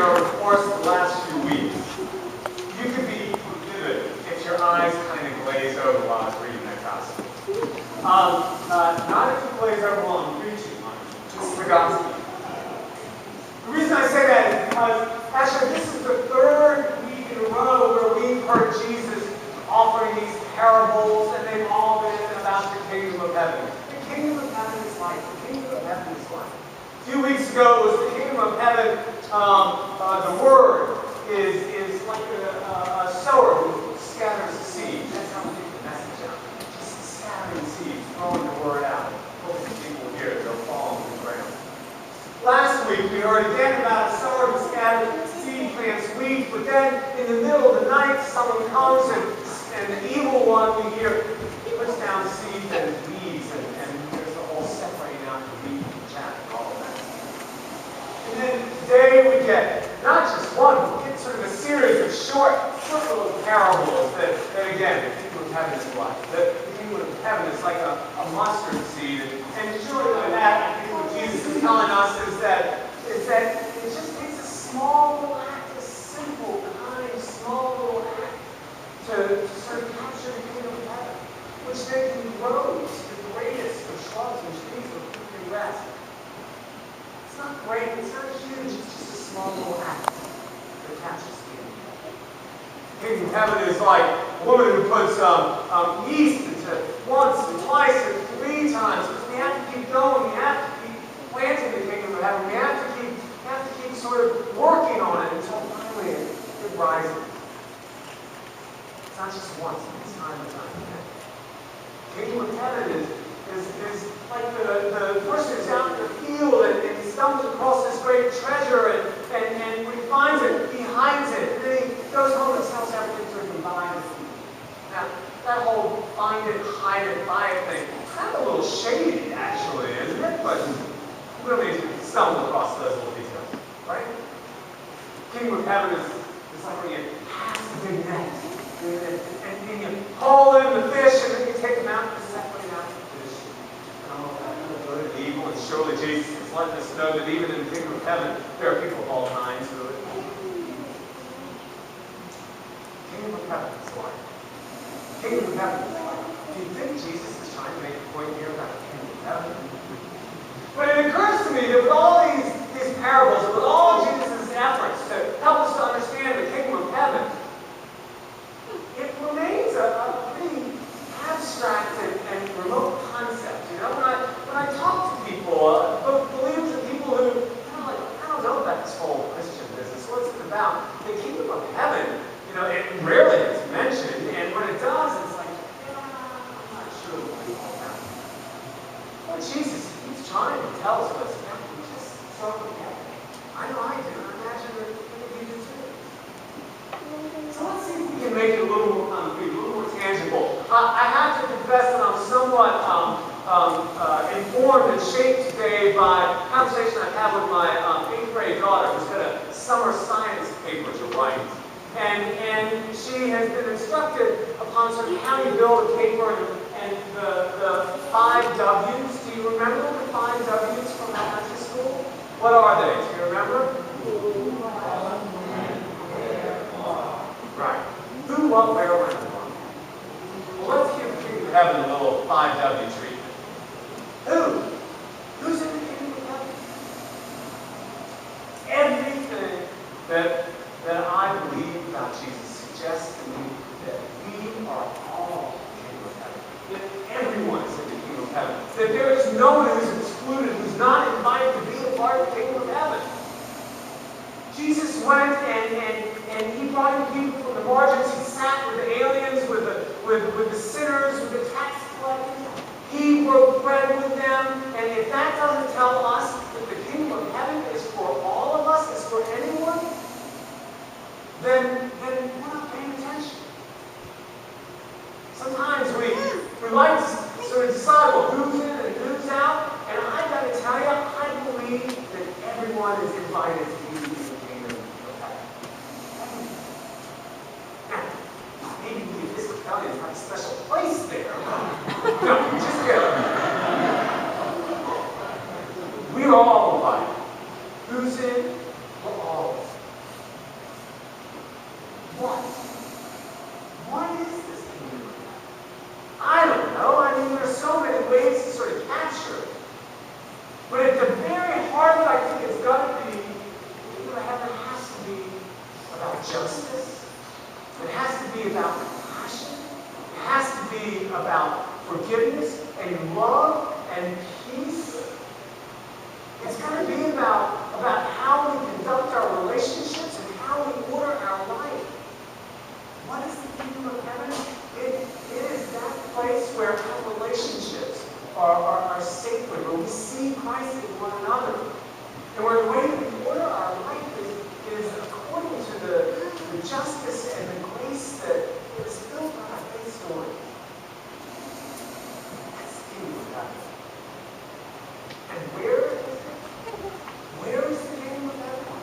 here over the course of the last few weeks, you could be forgiven if your eyes kind of glaze over while I was reading that gospel. Not if you glaze over while I'm preaching, just the gospel. The reason I say that is because, actually, this is the third week in a row where we've heard Jesus offering these parables, and they've all been about the kingdom of heaven. The kingdom of heaven is like, the kingdom of heaven is like. A few weeks ago was the kingdom of heaven. The word is like a sower who scatters the seed. That's how we get the message out. Just scattering seeds, throwing the word out. Hoping people hear it, they'll fall on the ground. Last week we heard again about a sower who scattered seed, plants weeds, but then in the middle of the night someone comes and the evil one, we hear, puts down seeds and weeds, and there's the whole separating out the wheat and the chaff and all of that. And then today we get not just one, we get sort of a series of short little parables that again, the kingdom of heaven is like. The kingdom of heaven is like a mustard seed. And surely by that, I think what Jesus is telling us is that it just takes a small little act, a simple, kind, small little act to sort of capture the kingdom of heaven, which then can grow to the greatest of shrubs and trees with quickly rest. It's not great, it's not huge, it's just a small little act that captures the kingdom of heaven. The kingdom of heaven is like a woman who puts yeast into once and twice and 3 times. We have to keep going, we have to keep planting the kingdom of heaven, we have to keep sort of working on it until finally it rises. It's not just once, it's time and time again. The kingdom of heaven is like the person who's out in the field and he stumbles across this great treasure and when he finds it, he hides it. And then he goes home and sells everything so he can buy it. Now, that whole find it, hide it, buy it thing, it's kind of a little shady actually, isn't it? But we don't need to stumble across those little details, right? The kingdom of heaven is like when you cast a big net. And you haul in the fish, and then you take them out and separate out the fish. And all that, good and evil. And surely Jesus is letting us know that even in the kingdom of heaven, there are people of all kinds who are kingdom of heaven is like. Kingdom of heaven is like. Do you think Jesus is trying to make a point here about the kingdom of heaven? But it occurs to me that with all these parables, with all Jesus' efforts to help us to understand the kingdom of heaven, it remains a pretty abstract and remote concept. You know, when I talk to people, both believers and people who kind of like, I don't know about this whole Christian business. What's it about? The kingdom of heaven, you know, it rarely is mentioned, and when it does, it's like, I'm not sure what it's all about. But Jesus keeps trying to tell us what's happening. Just start with heaven. I know I do. I imagine that you do too. So let's see if we can make it a little more concrete, a little more tangible. I have to confess that I'm somewhat informed and shaped today by a conversation I've had with my 8th grade daughter who's got a summer science paper to write. And she has been instructed upon sort of how you build a paper and the 5 W's. Do you remember the 5 W's from elementary school? What are they? Do you remember? Right. Who, what, where, when, and why. Well, let's give the kingdom of heaven a little 5W treatment. Who? Who's in the kingdom of heaven? Everything that I believe about Jesus suggests to me that we are all the kingdom of heaven. That everyone is in the kingdom of heaven. That there is no one who's excluded, who's not invited to be a part of the kingdom of heaven. Jesus went and he brought in people from the margins. He sat with the aliens, with the sinners, with the tax collectors. He broke bread with them. And if that doesn't tell us that the kingdom of heaven is for all of us, is for anyone, then we're not paying attention. Sometimes we like to sort of decide, well, who's in and who's out. And I've got to tell you, I believe that everyone is invited to be in the kingdom of heaven. Now, maybe the Episcopalians have a special place there. No, just kidding. We are all invited. Who's in? We're all. forgiveness and love and peace. It's going to be about how we conduct our relationships and how we order our life. What is the kingdom of heaven? It is that place where our relationships are sacred, where we see Christ in one another. And where the way we order our life is according to the justice and the grace that is built on our faith story. That's the kingdom of heaven. And where is it? Where is the kingdom of heaven?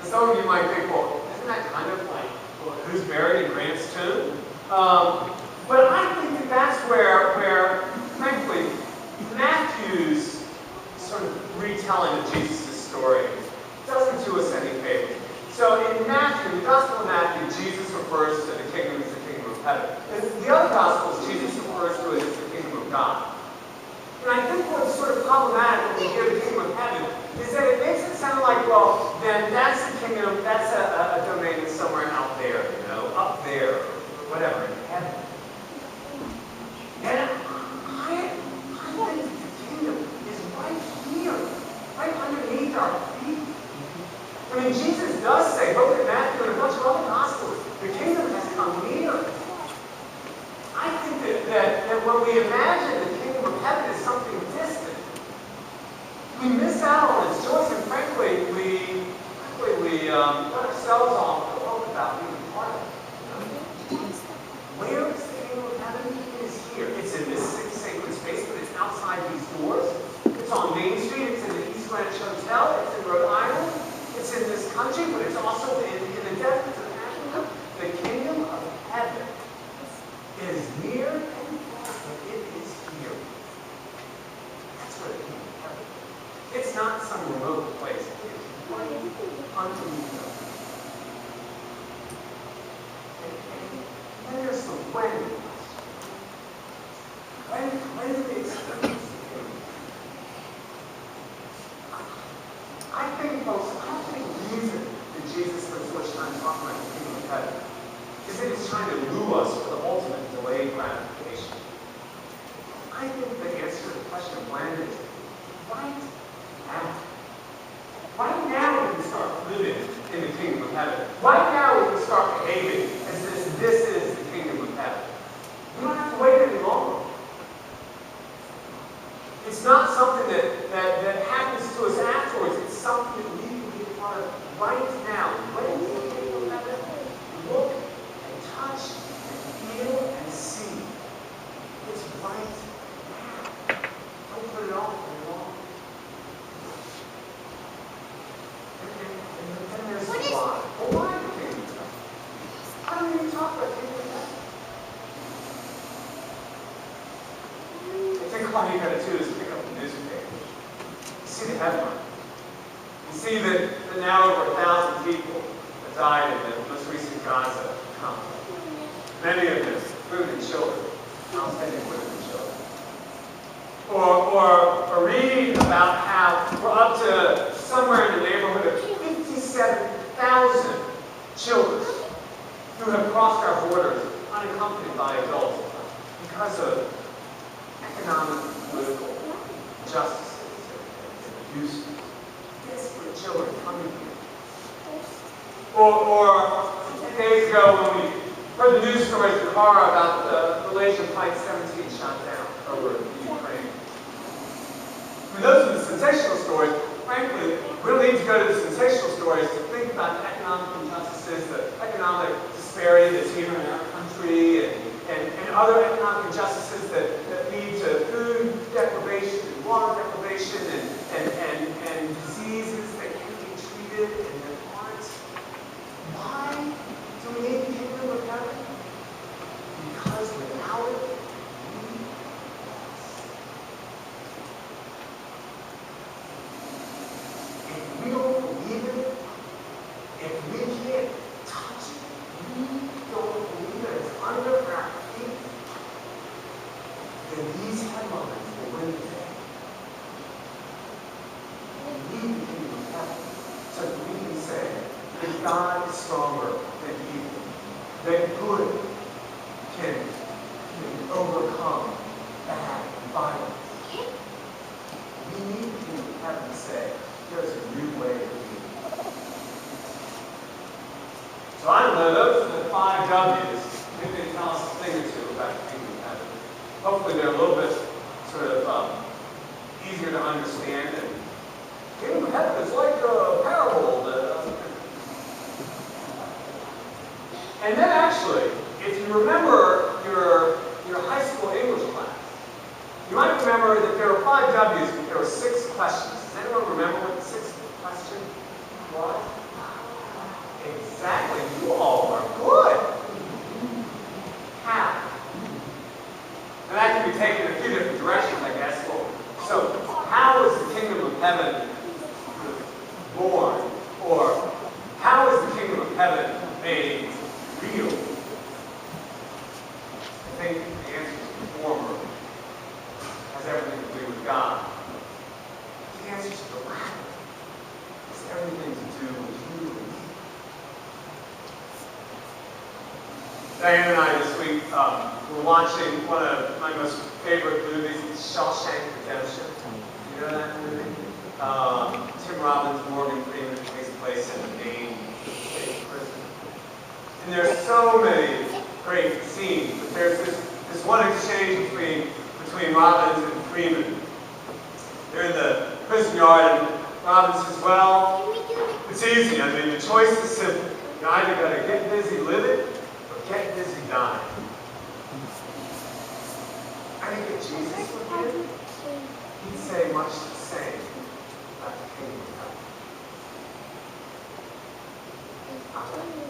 And some of you might think, well, isn't that kind of like, well, who's buried in Grant's tomb? But I think that that's where, frankly, Matthew's sort of retelling of Jesus' story doesn't do us any favor. So in Matthew, the Gospel of Matthew, Jesus refers to the kingdom as the kingdom of heaven. In the other Gospels, Jesus refers to it as the kingdom of God. And I think what's sort of problematic when we hear the kingdom of heaven is that it makes it sound like, well, then that's the kingdom, that's a domain that's somewhere out there, up there, or whatever, in heaven. And I think the kingdom is right here, right underneath our feet. I mean, Jesus does say, both in Matthew and a bunch of other Gospels, the kingdom has come near. I think that when we imagine the kingdom of heaven as something distant, we miss out on its joys, and frankly, we let ourselves off the hook about being part of it. Where is the kingdom of heaven? It is here. It's in this sacred space, but it's outside these doors. It's on Main Street. It's in the East Greenwich Hotel. It's in Rhode Island. It's in this country, but it's also in the deserts of Africa. The kingdom of heaven is near and far, but it is here. That's where the kingdom of heaven is. It's not some remote place. It is right underneath us. And then there's the when. When do we experience the kingdom? I think, folks, the reason that Jesus spends so much time talking about the kingdom of heaven is that he's trying to lure us for the ultimate delayed gratification. I think the answer to the question of when is right now. Right now we can start living in the kingdom of heaven. Right now we can start behaving as this is the kingdom of heaven. We don't have to wait any longer. It's not something that happens to us afterwards. It's something that we can be a part of right now. When is the kingdom of heaven? Look and touch and feel and see. It's right now. Don't put it off any longer. And then there's the why. Well, why the kingdom of heaven? How do we even talk about the kingdom of heaven? I think all you got to do is pick up the newspaper. You see the headline. You see that now over 1,000 people have died in the most recent Gaza conflict. Many of them women and children. Outstanding women and children. Or read about how we're up to somewhere in the neighborhood of 57,000 children who have crossed our borders unaccompanied by adults because of economic and political injustices and abuses. Desperate children coming here. Or 10 days ago when we heard the news stories in Kara about the Malaysian Flight 17 shot down over the Ukraine. I mean, those are the sensational stories. Frankly, we don't need to go to the sensational stories to think about the economic injustices, the economic disparity that's here in our country, and other economic injustices that lead to food deprivation and water deprivation and diseases that can be treated and that aren't. Why do we need the kingdom of heaven? Because without it, we are lost. If we don't believe in it, if we can't touch it, we don't believe it, it's under our feet, then these headlines will win the day. We need the kingdom of heaven so that we can say that God is stronger than evil, that good can can overcome bad and violence. We need the kingdom of heaven to say, there's a new way of being. So I don't know, those are the 5 W's. Maybe they tell us a thing or two about the kingdom of heaven. Hopefully they're a little bit sort of easier to understand. And the kingdom of heaven is like a parable. And then actually, if you remember your high school English class, you might remember that there were 5 W's, but there were 6 questions. Does anyone remember what the 6th question was? Exactly. You all are good. How? And that can be taken in a few different directions, I guess. So, how is the kingdom of heaven born? Or, how is the kingdom of heaven made real? I think the answer is the former. Has everything to do with God. The answer is the latter. Has everything to do with you. Diane and I this week were watching one of my most favorite movies, Shawshank Redemption. You know that movie? Tim Robbins, Morgan Freeman takes place in the Maine State Prison. And there's so many great scenes, but there's this one exchange between Robbins and Freeman. They're in the prison yard, and Robbins says, well, it's easy. I mean, the choice is simple. You either got to get busy living or get busy dying. I think if Jesus were here, he'd say much the same about the kingdom of heaven.